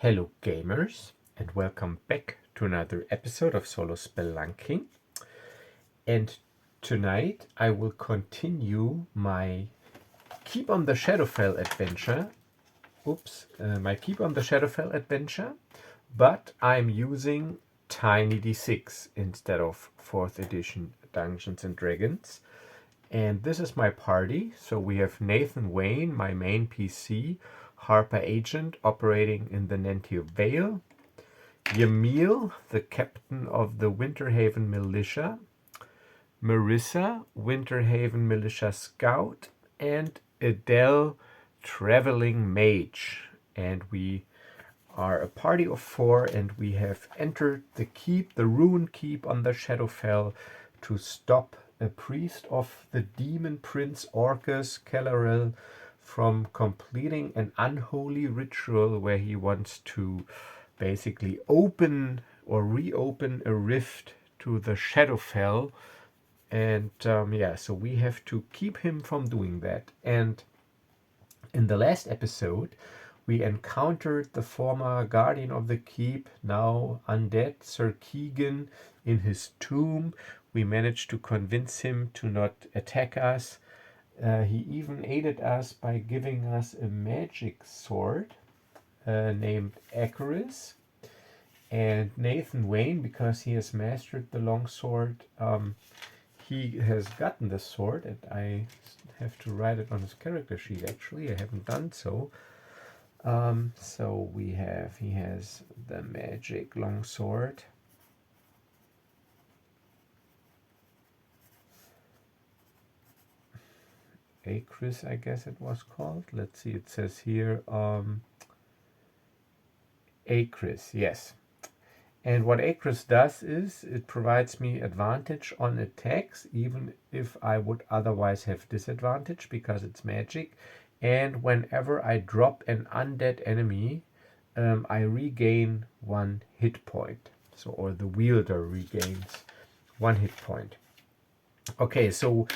Hello gamers, and welcome back to another episode of Solo Spelunking. And tonight I will continue my Keep on the Shadowfell adventure. My Keep on the Shadowfell adventure, but I'm using Tiny D6 instead of 4th edition Dungeons and Dragons. And this is my party. So we have Nathan Wayne, my main PC, Harper Agent operating in the Nantir Vale, Yamil, the captain of the Winterhaven Militia, Marissa, Winterhaven Militia Scout, and Adele, Traveling Mage. And we are a party of 4, and we have entered the keep, the ruined keep on the Shadowfell, to stop a priest of the demon prince Orcus Kellerel from completing an unholy ritual where he wants to basically open or reopen a rift to the Shadowfell. And so we have to keep him from doing that. And in the last episode, we encountered the former guardian of the keep, now undead, Sir Keegan, in his tomb. We managed to convince him to not attack us. He even aided us by giving us a magic sword named Acaris. And Nathan Wayne, because he has mastered the longsword, he has gotten the sword, and I have to write it on his character sheet. Actually, I haven't done so. So he has the magic longsword. Acris, I guess it was called. Let's see, it says here Acris, yes. And what Acris does is it provides me advantage on attacks, even if I would otherwise have disadvantage because it's magic. And whenever I drop an undead enemy, I regain 1 hit point. So, or the wielder regains 1 hit point. Okay, so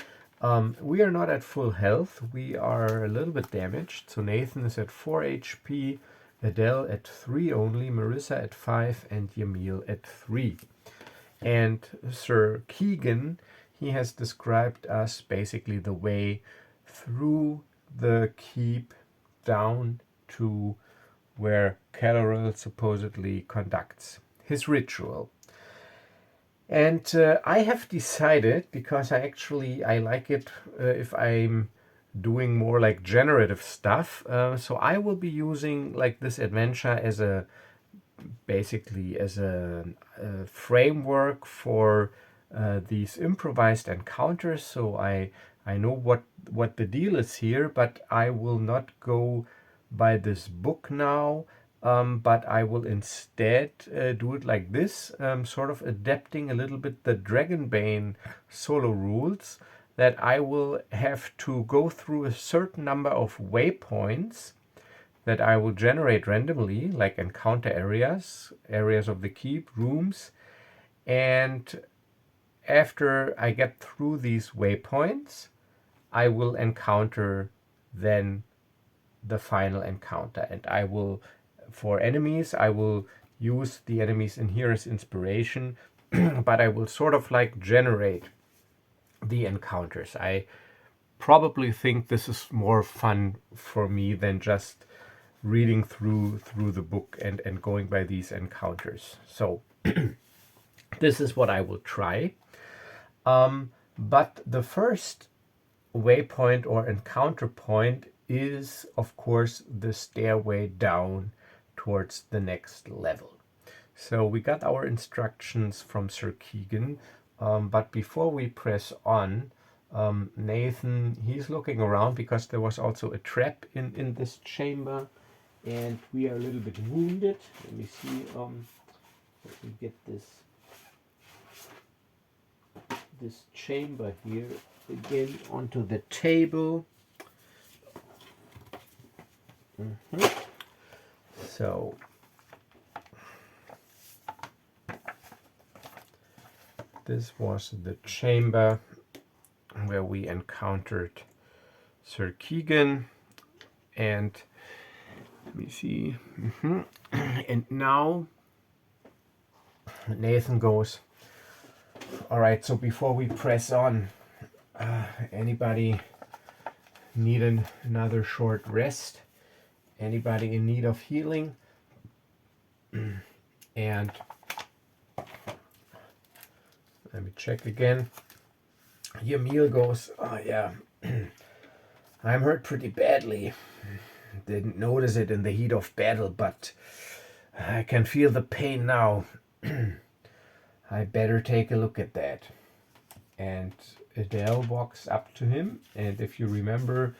we are not at full health. We are a little bit damaged. So Nathan is at 4 HP, Adele at 3 only, Marissa at 5, and Yamil at 3. And Sir Keegan, he has described us basically the way through the keep down to where Kellerel supposedly conducts his ritual. And I have decided, because I like it if I'm doing more like generative stuff, so I will be using like this adventure as a framework for these improvised encounters. So I know what the deal is here, but I will not go by this book now. But I will instead do it like this, sort of adapting a little bit the Dragonbane solo rules, that I will have to go through a certain number of waypoints that I will generate randomly, like encounter areas of the keep, rooms, and after I get through these waypoints, I will encounter then the final encounter, and I will, for enemies, I will use the enemies in here as inspiration, but I will sort of like generate the encounters. I probably think this is more fun for me than just reading through the book and going by these encounters. So this is what I will try. But the first waypoint or encounter point is, of course, the stairway down towards the next level. So we got our instructions from Sir Keegan, but before we press on, Nathan, he's looking around because there was also a trap in this chamber, and we are a little bit wounded. Let me see, let me get this chamber here again onto the table. So this was the chamber where we encountered Sir Keegan, and let me me see. And now Nathan goes, all right, so before we press on, anybody need another short rest? Anybody in need of healing? And let me check again. Yamil goes, oh yeah, I'm hurt pretty badly. Didn't notice it in the heat of battle, but I can feel the pain now. I better take a look at that. And Adele walks up to him, and if you remember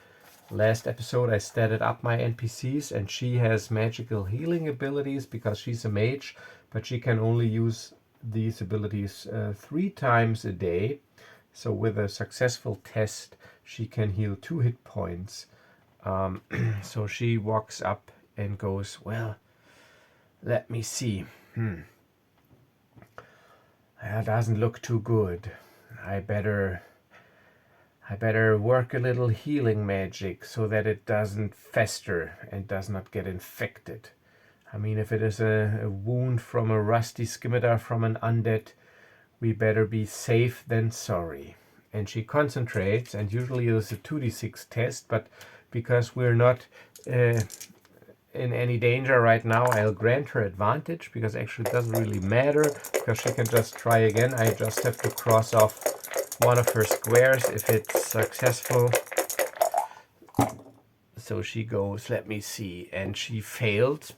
last episode I started up my NPCs, and she has magical healing abilities because she's a mage, but she can only use these abilities 3 times a day. So with a successful test she can heal 2 hit points. So she walks up and goes, well, let me see. That doesn't look too good. I better work a little healing magic so that it doesn't fester and does not get infected. I mean, if it is a wound from a rusty scimitar from an undead, we better be safe than sorry. And she concentrates, and usually it is a 2d6 test, but because we're not in any danger right now, I'll grant her advantage, because actually it doesn't really matter, because she can just try again. I just have to cross off one of her squares if it's successful. So she goes, let me see, and she failed.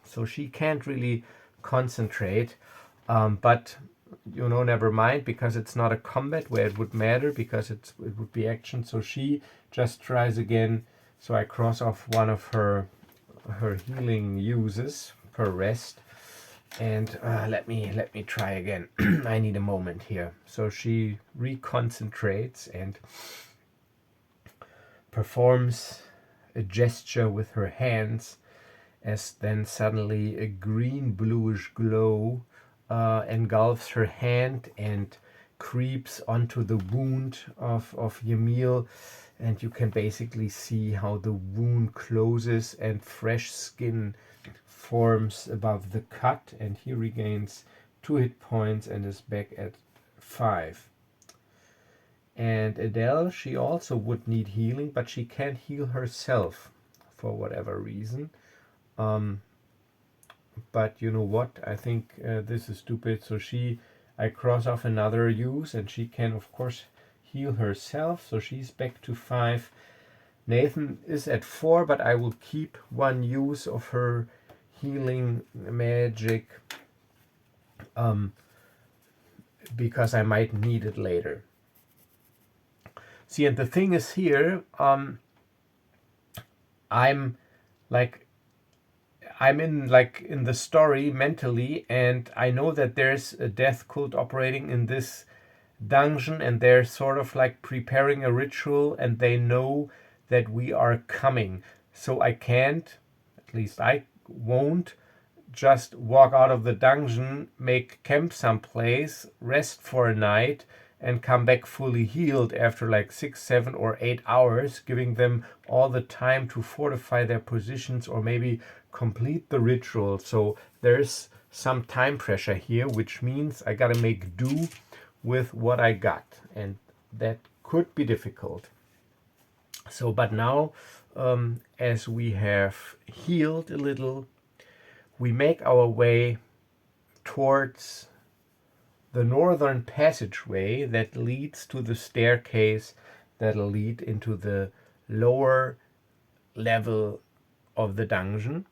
So she can't really concentrate, but never mind, because it's not a combat where it would matter, because it would be action. So she just tries again. So I cross off one of her healing uses per rest, and let me try again. I need a moment here. So she reconcentrates and performs a gesture with her hands, as then suddenly a green bluish glow engulfs her hand and creeps onto the wound of Yamil, and you can basically see how the wound closes and fresh skin forms above the cut, and he regains 2 hit points and is back at 5. And Adele, she also would need healing, but she can't heal herself for whatever reason. But you know what? I think this is stupid. So I cross off another use, and she can, of course, heal herself. So she's back to 5. Nathan is at 4, but I will keep 1 use of her healing magic because I might need it later. See, and the thing is here, I'm in the story mentally, and I know that there's a death cult operating in this dungeon, and they're sort of like preparing a ritual, and they know that we are coming. So I can't, at least I won't, just walk out of the dungeon, make camp someplace, rest for a night, and come back fully healed after like 6, 7, or 8 hours, giving them all the time to fortify their positions or maybe complete the ritual. So there's some time pressure here, which means I gotta make do with what I got, and that could be difficult. So, but now, as we have healed a little, we make our way towards the northern passageway that leads to the staircase that'll lead into the lower level of the dungeon.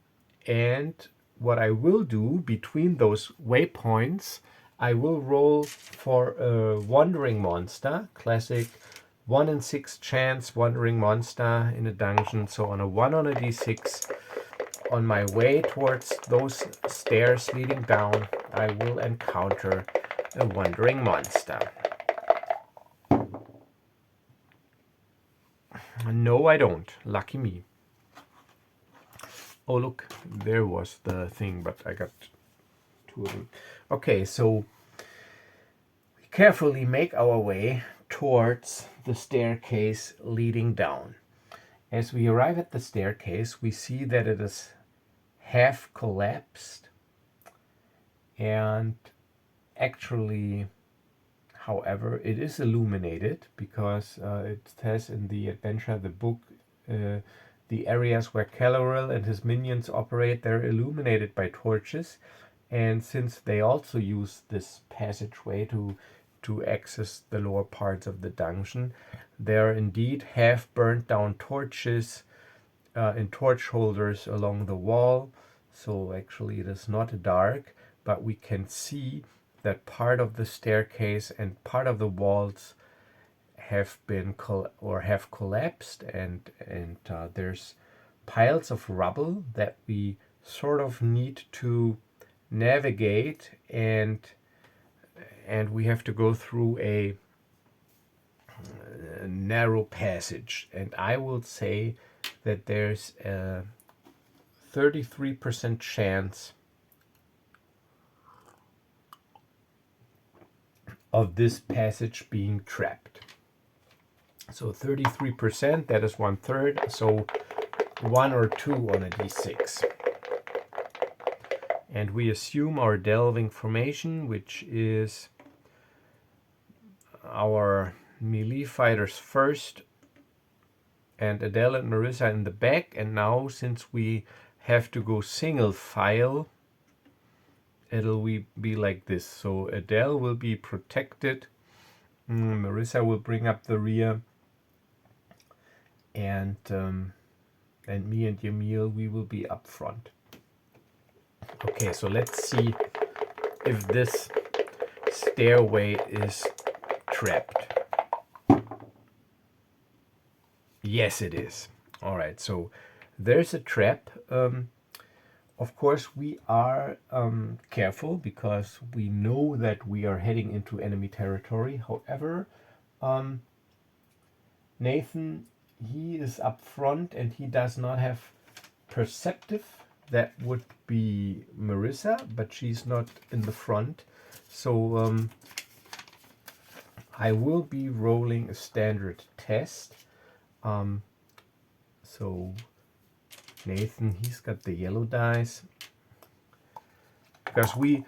And what I will do between those waypoints, I will roll for a wandering monster, classic 1 in 6 chance wandering monster in a dungeon. So on a 1 on a d6, on my way towards those stairs leading down, I will encounter a wandering monster. No, I don't. Lucky me. Oh, look, there was the thing, but I got 2 of them. Okay, so we carefully make our way towards the staircase leading down. As we arrive at the staircase, we see that it is half collapsed, and actually, however, it is illuminated because it says in the adventure, the book, the areas where Calorel and his minions operate, they're illuminated by torches. And since they also use this passageway to access the lower parts of the dungeon, there are indeed half burnt down torches in torch holders along the wall. So actually it is not dark, but we can see that part of the staircase and part of the walls have been have collapsed, and there's piles of rubble that we sort of need to navigate, and we have to go through a narrow passage. And I will say that there's a 33% chance of this passage being trapped. So 33%, that is 1/3, so 1 or 2 on a d6. And we assume our delving formation, which is our melee fighters first, and Adele and Marissa in the back. And now, since we have to go single file, it'll be like this. So Adele will be protected, Marissa will bring up the rear, and me and Yamil, we will be up front. Okay, so let's see if this stairway is trapped. Yes, it is. All right, so there's a trap. Of course, we are careful because we know that we are heading into enemy territory. However, Nathan, he is up front and he does not have perceptive. That would be Marissa, but she's not in the front. So I will be rolling a standard test. So Nathan, he's got the yellow dice. Because we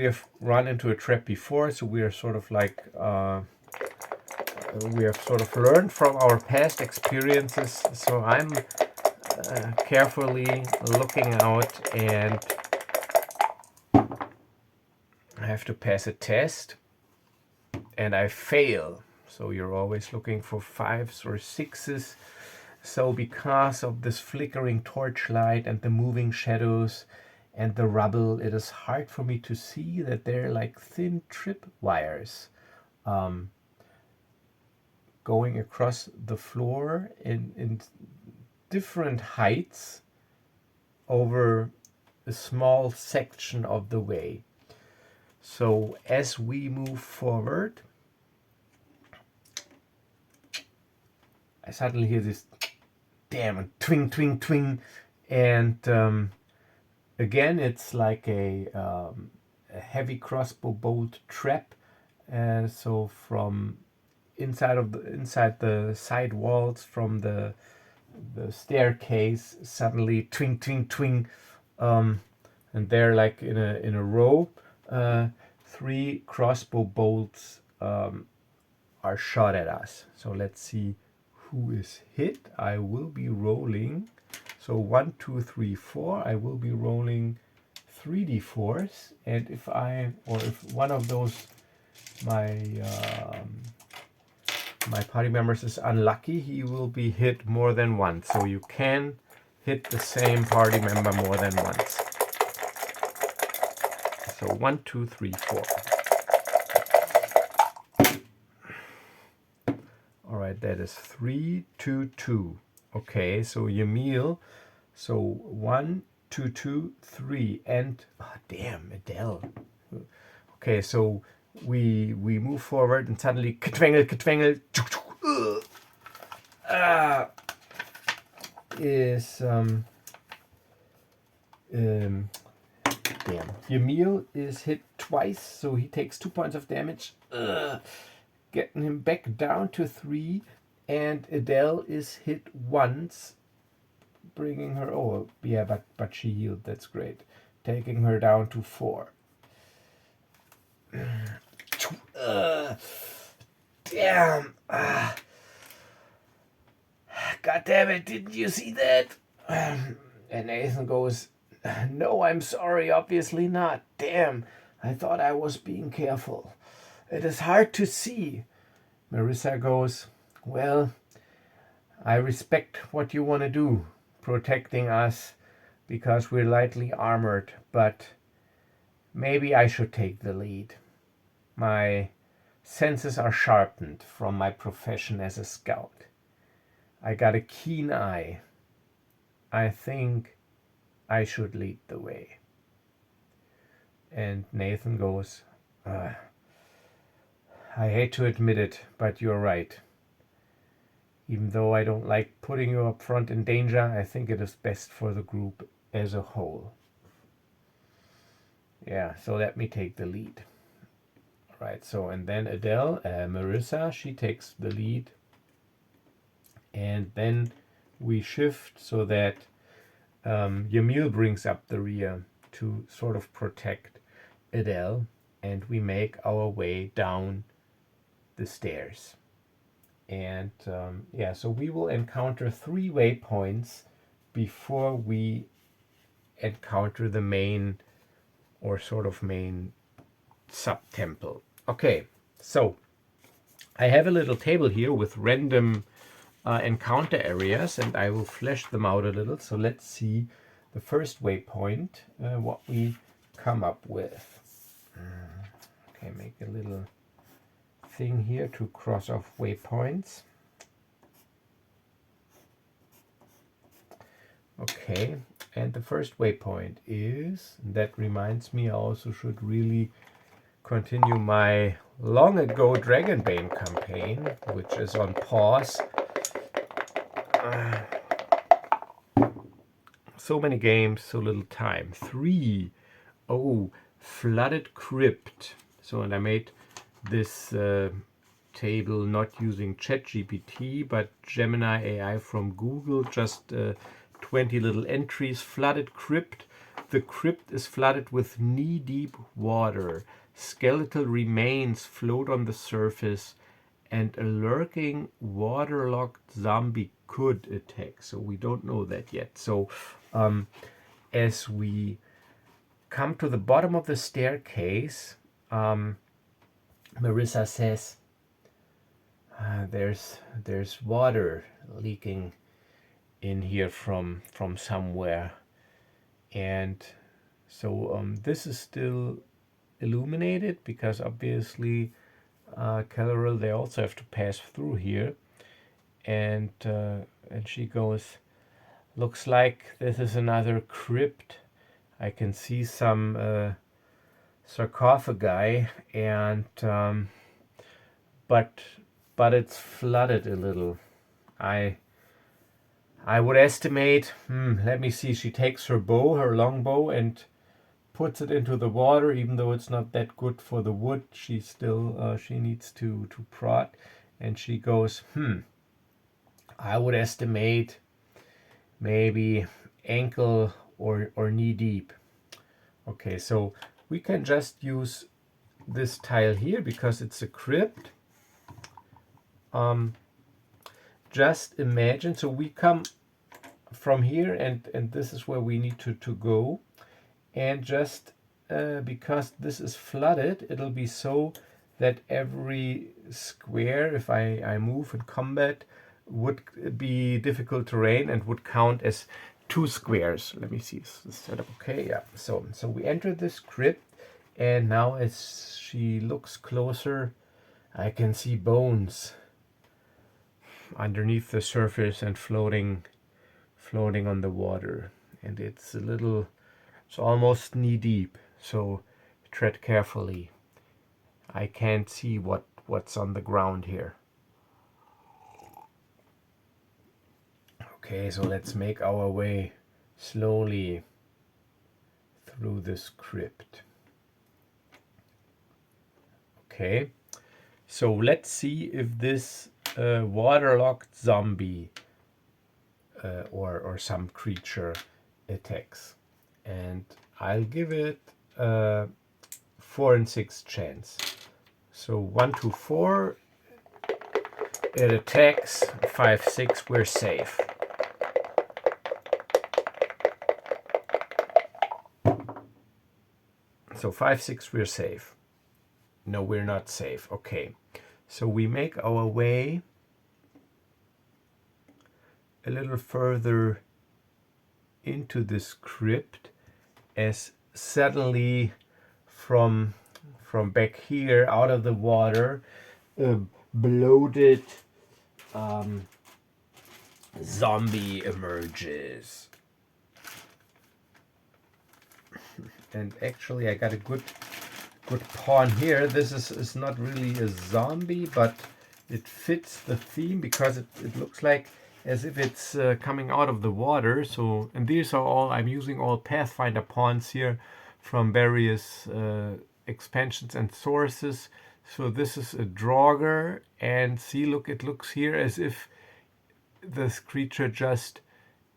have run into a trap before, so we are sort of like, we have sort of learned from our past experiences. So I'm carefully looking out, and I have to pass a test, and I fail. So you're always looking for 5s or 6s. So because of this flickering torchlight and the moving shadows and the rubble, it is hard for me to see that they're like thin trip wires going across the floor in different heights over a small section of the way. So as we move forward, I suddenly hear this damn twing, twing, twing, and again it's like a heavy crossbow bolt trap. So from inside the side walls, from the staircase, suddenly twing, twing, twing, and they're like in a row. 3 crossbow bolts are shot at us. So let's see who is hit. I will be rolling. So 1, 2, 3, 4. I will be rolling 3d4s, and if one of those my party members is unlucky, he will be hit more than once. So you can hit the same party member more than once. So 1, 2, 3, 4. All right, that is 3, 2, 2. Okay, so Yamil. So 1, 2, 2, 3, and damn, Adele. Okay, so we move forward, and suddenly katwangel, is damn. Yamil is hit twice, so he takes 2 points of damage. Getting him back down to 3, and Adele is hit once, bringing her, oh yeah, but she healed, that's great, taking her down to 4. Damn. God damn it, didn't you see that? And Nathan goes, no, I'm sorry, obviously not. Damn, I thought I was being careful. It is hard to see. Marissa goes, well, I respect what you want to do, protecting us because we're lightly armored, but maybe I should take the lead. My senses are sharpened from my profession as a scout. I got a keen eye. I think I should lead the way. And Nathan goes, I hate to admit it, but you're right. Even though I don't like putting you up front in danger, I think it is best for the group as a whole. Yeah, so let me take the lead. Right, so and then Adele, Marissa, she takes the lead. And then we shift so that Yamil brings up the rear to sort of protect Adele, and we make our way down the stairs. And yeah, so we will encounter 3 waypoints before we encounter the main, or sort of main, sub-temple. Okay, so I have a little table here with random encounter areas, and I will flesh them out a little. So let's see the first waypoint, what we come up with. Okay, make a little thing here to cross off waypoints. Okay, and the first waypoint is, that reminds me, I also should really continue my long ago Dragonbane campaign, which is on pause. So many games, so little time. 3. Oh, flooded crypt. So, and I made this table not using ChatGPT, but Gemini AI from Google, just 20 little entries. Flooded crypt. The crypt is flooded with knee-deep water. Skeletal remains float on the surface, and a lurking waterlogged zombie could attack. So we don't know that yet. So as we come to the bottom of the staircase, Marissa says, there's water leaking in here from somewhere. And so this is still illuminated because obviously Caloril, they also have to pass through here. And she goes, looks like this is another crypt. I can see some sarcophagi, and but it's flooded a little. I would estimate, let me see, she takes her bow, her long bow, and puts it into the water. Even though it's not that good for the wood, she still she needs to prod, and she goes, I would estimate maybe ankle or knee deep. Okay, so we can just use this tile here because it's a crypt. Just imagine, so we come from here, and this is where we need to go, and just because this is flooded, it'll be so that every square, if I move in combat, would be difficult terrain and would count as 2 squares. Let me see, is this set up okay? Yeah, so we enter this crypt, and now as she looks closer, I can see bones underneath the surface and floating on the water, and it's almost knee deep, so tread carefully. I can't see what's on the ground here. Okay, so let's make our way slowly through this crypt. Okay, so let's see if this waterlogged zombie or some creature attacks. And I'll give it 4 and 6 chance. So 1, 2, 4. It attacks. 5, 6. We're safe. So 5, 6. We're safe. No, we're not safe. Okay. So we make our way a little further into this crypt, as suddenly from back here out of the water bloated zombie emerges. And actually I got a good pawn here. This is not really a zombie, but it fits the theme because it looks like as if it's coming out of the water. So, and these are all, I'm using all Pathfinder pawns here from various expansions and sources. So this is a Draugr, and see, look, it looks here as if this creature just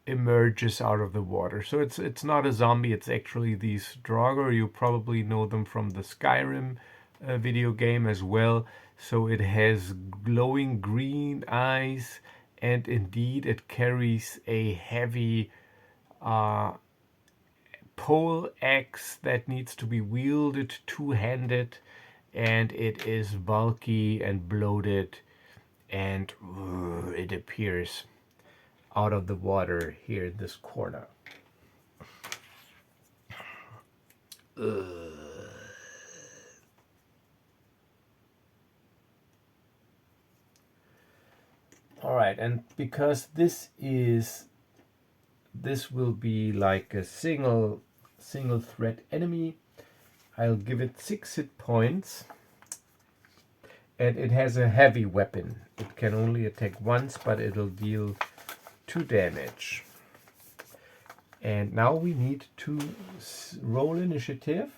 emerges out of the water. So it's not a zombie, it's actually these Draugr. You probably know them from the Skyrim video game as well. So it has glowing green eyes, and indeed it carries a heavy pole axe that needs to be wielded two-handed, and it is bulky and bloated, and it appears out of the water here in this corner. All right, and because this will be like a single threat enemy, I'll give it 6 hit points, and it has a heavy weapon. It can only attack once, but it'll deal 2 damage. And now we need to roll initiative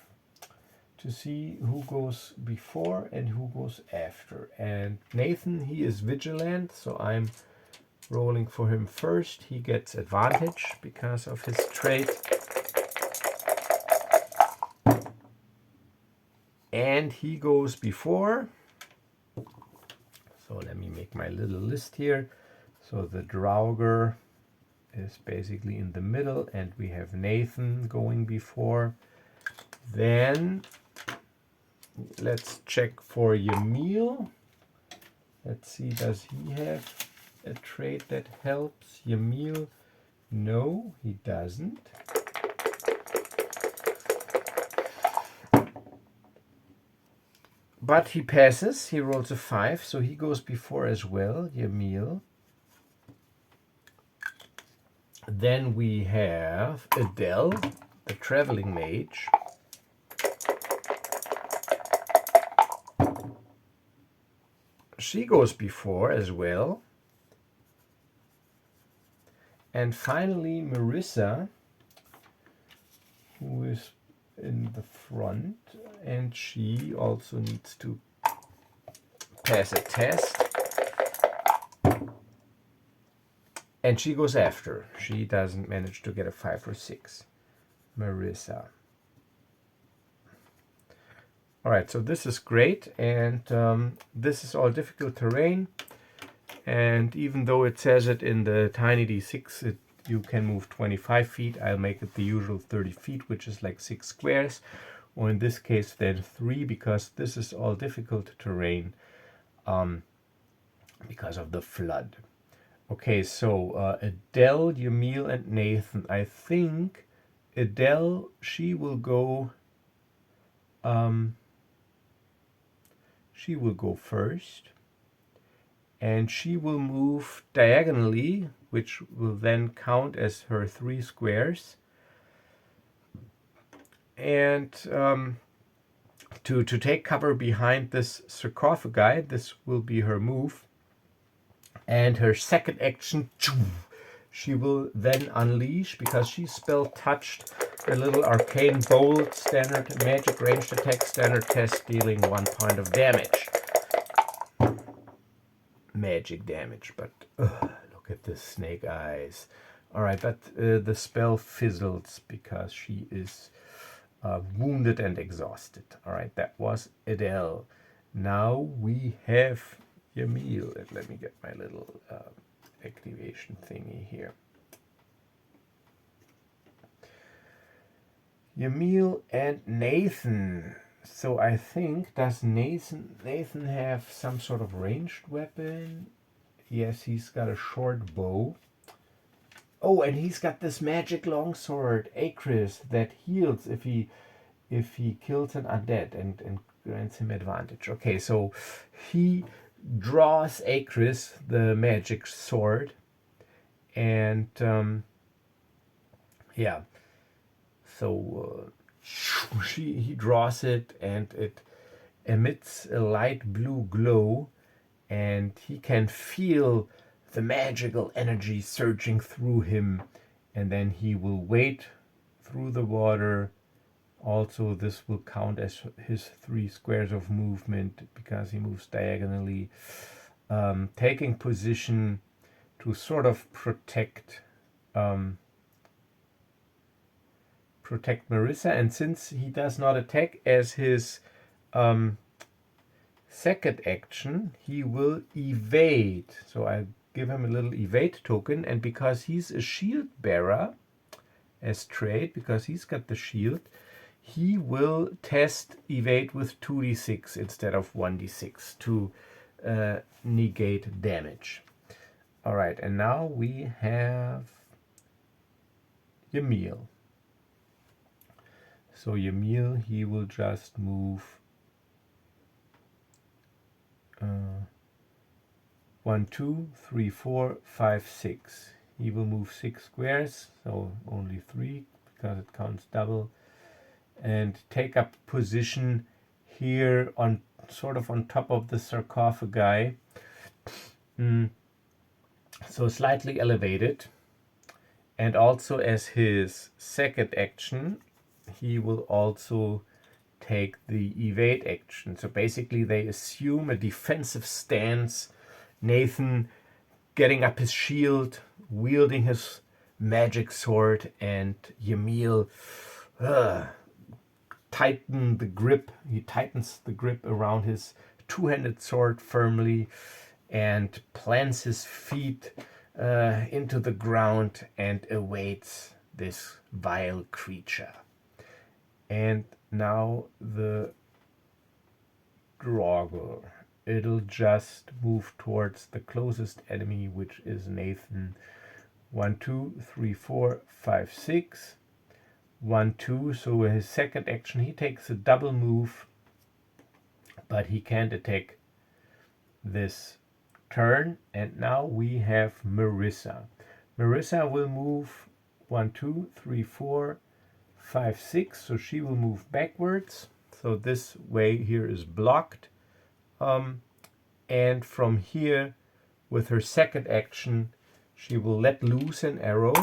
to see who goes before and who goes after. And Nathan, he is vigilant, so I'm rolling for him first. He gets advantage because of his trait. And he goes before. So let me make my little list here. So the Draugr is basically in the middle, and we have Nathan going before. Then let's check for Yamil. Let's see, does he have a trait that helps Yamil? No, he doesn't. But he passes, he rolls a 5, so he goes before as well, Yamil. Then we have Adele, the traveling mage. She goes before as well. And finally Marissa, who is in the front, and she also needs to pass a test. And she goes after. She doesn't manage to get a 5 or 6. Marissa. Alright, so this is great, and this is all difficult terrain. And even though it says it in the tiny d6, you can move 25 feet. I'll make it the usual 30 feet, which is like 6 squares. Or in this case, then 3, because this is all difficult terrain because of the flood. Okay, so Adele, Yamil, and Nathan. I think Adele, she will go first, and she will move diagonally, which will then count as her 3 squares. And to take cover behind this sarcophagi, this will be her move. And her second action, she will then unleash, because she's spell touched, a little arcane bolt, standard magic ranged attack, standard test, dealing 1 point of damage. magic damage, but look at the snake eyes. All right, but the spell fizzles because she is wounded and exhausted. All right, that was Adele. Now we have Yamil. Let me get my little activation thingy here. Yamil and Nathan. So I think, does Nathan have some sort of ranged weapon? Yes, he's got a short bow. Oh, and he's got this magic longsword, Acris, that heals if he kills an undead and grants him advantage. Okay, so he draws Acris, the magic sword, and yeah. So he draws it, and it emits a light blue glow, and he can feel the magical energy surging through him, and then he will wade through the water. Also, this will count as his 3 squares of movement because he moves diagonally, taking position to sort of protect Marissa. And since he does not attack as his second action, he will evade. So I give him a little evade token, and because he's a shield bearer as trait, because he's got the shield, he will test evade with 2d6 instead of 1d6 to negate damage. All right, and now we have Yamil. So Yamil, he will just move 1, 2, 3, 4, 5, 6. He will move 6 squares, so only 3 because it counts double, and take up position here on sort of on top of the sarcophagi, so slightly elevated. And also as his second action, he will also take the evade action. So basically they assume a defensive stance. Nathan getting up his shield, wielding his magic sword, and Yamil tightens the grip around his two-handed sword firmly and plants his feet into the ground and awaits this vile creature. And now the Draugr. It'll just move towards the closest enemy, which is Nathan. 1, 2, 3, 4, 5, 6. 1, 2. So his second action, he takes a double move, but he can't attack this turn. And now we have Marissa. Marissa will move 1, 2, 3, 4, 5, 6. So she will move backwards. So this way here is blocked. And from here, with her second action, she will let loose an arrow.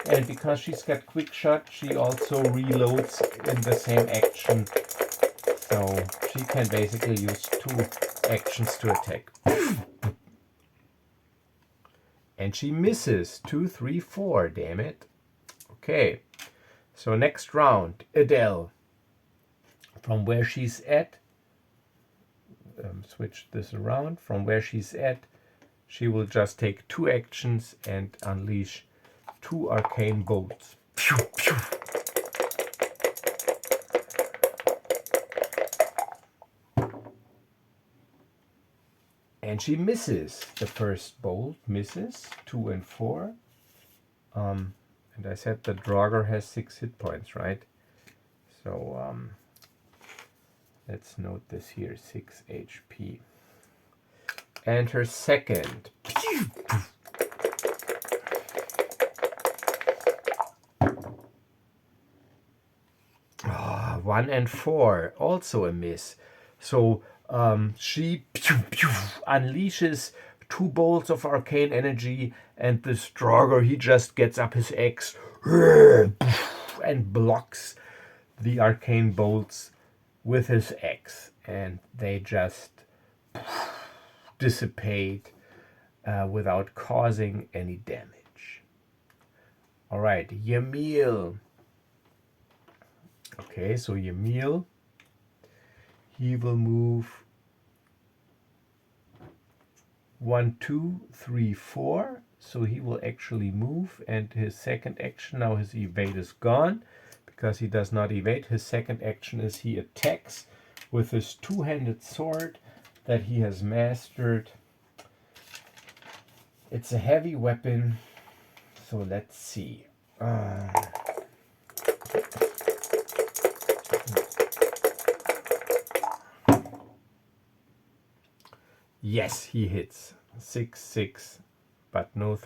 And because she's got quick shot, she also reloads in the same action. So she can basically use 2 actions to attack. And she misses. 2, 3, 4, damn it. Okay, so next round, Adele. From where she's at, switch this around. From where she's at, she will just take 2 actions and unleash 2 arcane bolts. Pew, pew. And she misses. The first bolt misses. 2 and 4. And I said the Draugr has 6 hit points, right? So let's note this here, 6 HP. And her second. 1 and 4, also a miss. So she unleashes 2 bolts of arcane energy, and this Draugr, he just gets up his axe and blocks the arcane bolts with his axe, and they just dissipate without causing any damage. All right, Yamil. Okay, so Yamil, he will move 1, 2, 3, 4. So he will actually move, and his second action, now his evade is gone because he does not evade. His second action is he attacks with his two-handed sword that he has mastered. It's a heavy weapon, so let's see. Yes, he hits. 6, 6, but no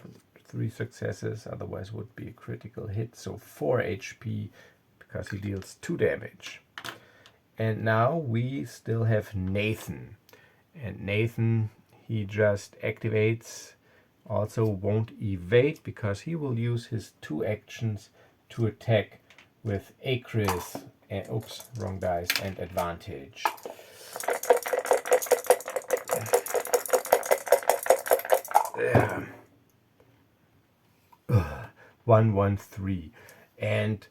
3 successes, otherwise would be a critical hit. So 4 HP because he deals 2 damage. And now we still have Nathan. And Nathan, he just activates, also won't evade because he will use his 2 actions to attack with Acris, and, oops, wrong dice, and advantage. 1, 1, 3. And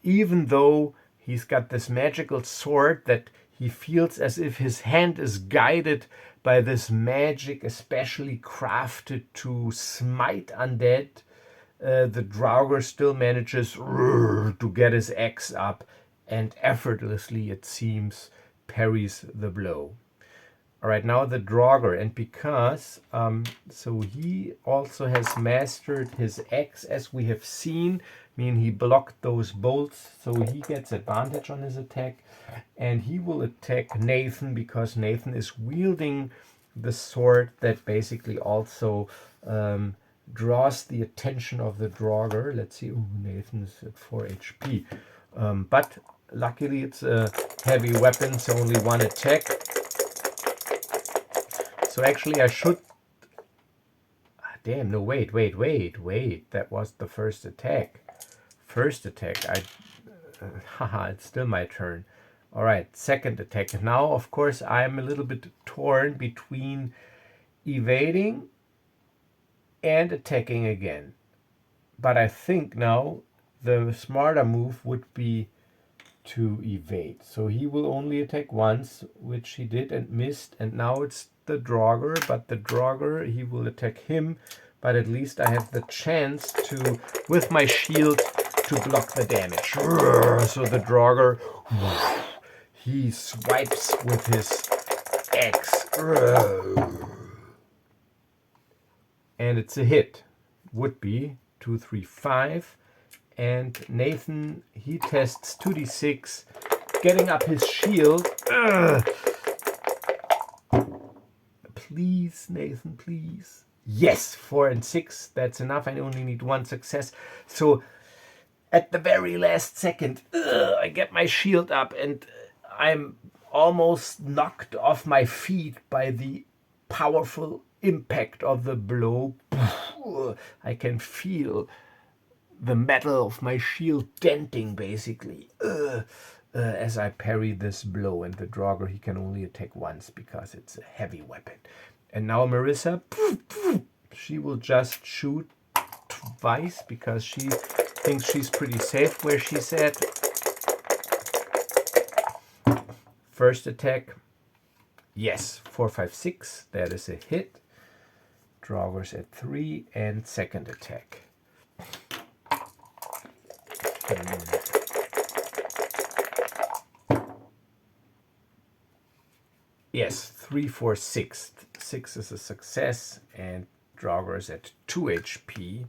even though he's got this magical sword that he feels as if his hand is guided by this magic, especially crafted to smite undead, the Draugr still manages to get his axe up and effortlessly, it seems, parries the blow. All right, now the Draugr, and because so he also has mastered his axe, as we have seen, meaning he blocked those bolts, so he gets advantage on his attack, and he will attack Nathan because Nathan is wielding the sword that basically also draws the attention of the Draugr. Let's see, ooh, Nathan is at 4 HP, but luckily it's a heavy weapon, so only 1 attack. So actually I should... Damn, no, wait. That was the first attack. Haha, it's still my turn. All right, second attack. Now, of course, I'm a little bit torn between evading and attacking again. But I think now the smarter move would be to evade. So he will only attack once, which he did and missed, and now it's the Draugr, but the Draugr, he will attack him, but at least I have the chance to, with my shield, to block the damage. So the Draugr, he swipes with his axe, and it's a hit. Would be 2, 3, 5. And Nathan, he tests 2d6, getting up his shield. Please, Nathan, please. Yes, 4 and 6, that's enough. I only need 1 success. So at the very last second, I get my shield up and I'm almost knocked off my feet by the powerful impact of the blow. I can feel the metal of my shield denting, basically, as I parry this blow. And the Draugr, he can only attack once because it's a heavy weapon. And now Marissa, she will just shoot twice because she thinks she's pretty safe where she's at. First attack, yes, 4, 5, 6, that is a hit. Draugr's at 3, and second attack. Yes, 3, 4, 6. 6 is a success, and Draugr is at 2 HP.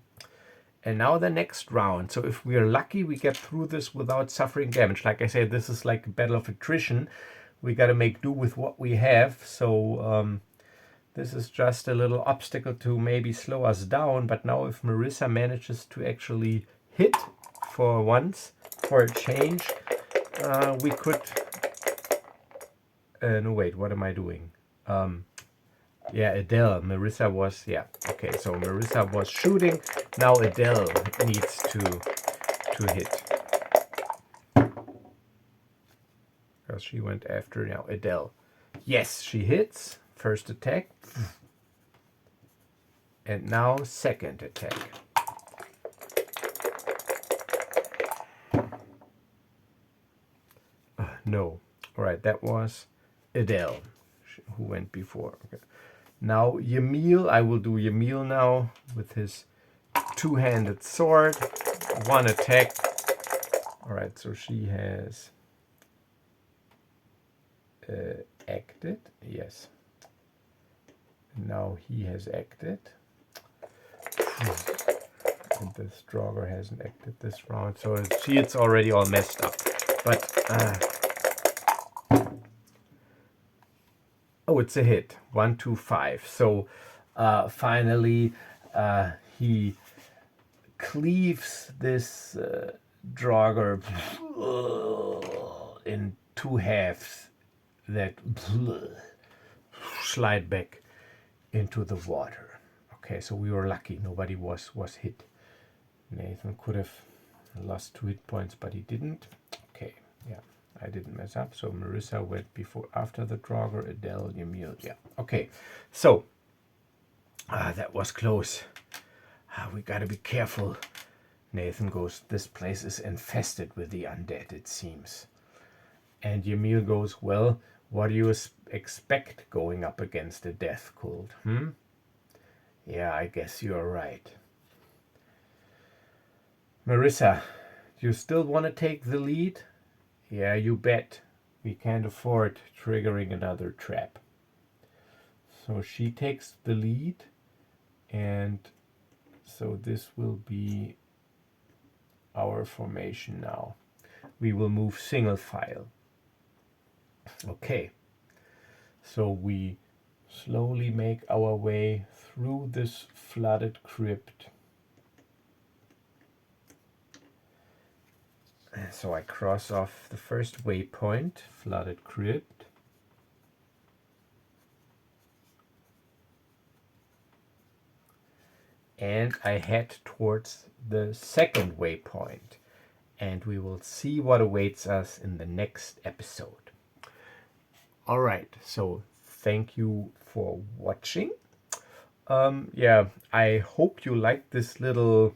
And now the next round. So if we are lucky, we get through this without suffering damage. Like I said, this is like a battle of attrition. We got to make do with what we have. So this is just a little obstacle to maybe slow us down. But now if Marissa manages to actually hit for once, for a change, we could... no, wait, what am I doing? Yeah, Adele. Marissa was... Yeah, okay, so Marissa was shooting. Now Adele needs to hit. Because she went after now Adele. Yes, she hits First attack. And now second attack. No. All right, that was Adele, who went before. Okay. Now Yamil, I will do Yamil now with his two-handed sword. One attack. All right, so she has acted. Yes. Now he has acted. And the Stronger hasn't acted this round, so it's already all messed up. But oh, it's a hit. 1, 2, 5. So finally he cleaves this Draugr in two halves that slide back into the water. Okay, so we were lucky. Nobody was hit. Nathan could have lost 2 hit points, but he didn't. Okay, yeah, I didn't mess up. So Marissa went before, after the Draugr, Adele, Yamil. Yeah, okay. So that was close. We gotta be careful. Nathan goes, this place is infested with the undead, it seems. And Yamil goes, well, what do you expect going up against a death cult? Yeah, I guess you're right. Marissa, do you still want to take the lead? Yeah, you bet. We can't afford triggering another trap. So she takes the lead, and so this will be our formation now. We will move single file. Okay, so we slowly make our way through this flooded crypt. So I cross off the first waypoint, flooded crypt. And I head towards the second waypoint. And we will see what awaits us in the next episode. All right, so thank you for watching. Yeah, I hope you like this little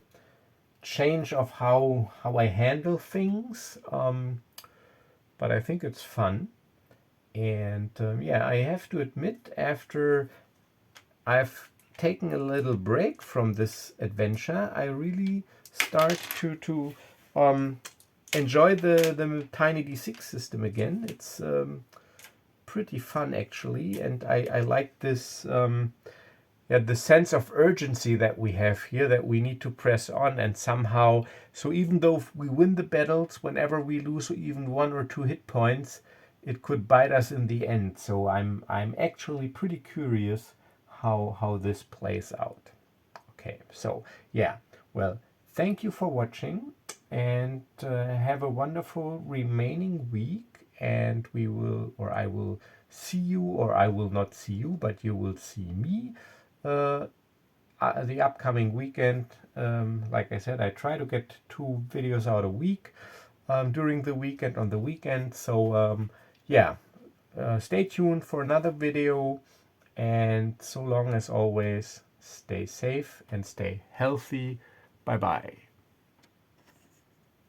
change of how I handle things, but I think it's fun. And yeah, I have to admit, after I've taken a little break from this adventure, I really start to enjoy the tiny d6 system again. It's pretty fun actually, and I like this the sense of urgency that we have here, that we need to press on, and somehow, so even though we win the battles, whenever we lose even 1 or 2 hit points, it could bite us in the end. So I'm actually pretty curious how this plays out. Okay, so yeah, well, thank you for watching, and have a wonderful remaining week, and we will, or I will see you, or I will not see you, but you will see me the upcoming weekend. Like I said, I try to get 2 videos out a week during the week and on the weekend. So yeah, stay tuned for another video, and so long, as always, stay safe and stay healthy. Bye bye.